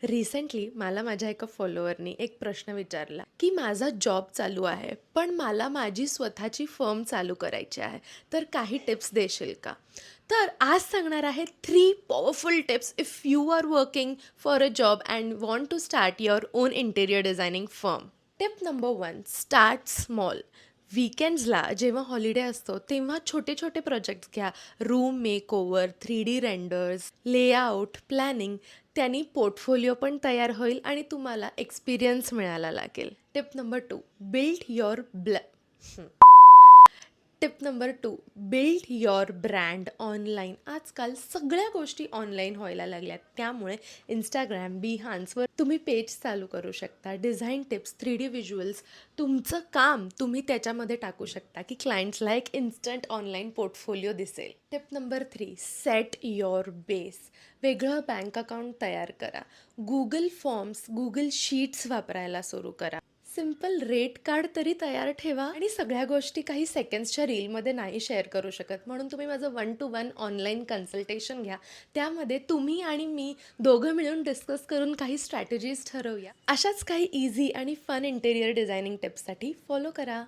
Recently मला माझ्या एका फॉलोअरनी एक प्रश्न विचारला की माझा जॉब चालू आहे पण मला माझी स्वतःची फर्म चालू करायची आहे, तर काही टिप्स देशील का? तर आज सांगणार आहे 3 powerful tips if you are working for a job and want to start your own interior designing firm. Tip number 1, start small. वीकेंड्सला जेव्हा हॉलिडे असतो तेव्हा छोटे छोटे प्रोजेक्ट्स घ्या. Room makeover, 3D renders, layout, planning. त्यांनी पोर्टफोलिओ पण तयार होईल आणि तुम्हाला एक्सपिरियन्स मिळायला लागेल. Tip number 2, build your tip number 2, build your brand online. आजकाल सगळ्या गोष्टी ऑनलाईन व्हायला लागल्यात, त्यामुळे इंस्टाग्राम, बिहान्सवर तुम्ही पेज चालू करू शकता. डिझाईन टिप्स, 3D व्हिज्युअल्स, तुमचं काम तुम्ही त्याच्यामध्ये टाकू शकता की क्लायंट्सला एक इन्स्टंट ऑनलाईन पोर्टफोलिओ दिसेल. Tip number 3, set your base. वेगळं बँक अकाउंट तयार करा. गुगल फॉर्म्स, गुगल शीट्स वापरायला सुरू करा. सिम्पल रेट कार्ड तरी तयार ठेवा. आणि सगळ्या गोष्टी काही सेकंड्सच्या रीलमध्ये नाही शेअर करू शकत, म्हणून तुम्ही माझं 1-to-1 ऑनलाईन कन्सल्टेशन घ्या. त्यामध्ये तुम्ही आणि मी दोघं मिळून डिस्कस करून काही स्ट्रॅटेजीज ठरवूया. अशाच काही इझी आणि फन इंटेरियर डिझायनिंग टिप्ससाठी फॉलो करा.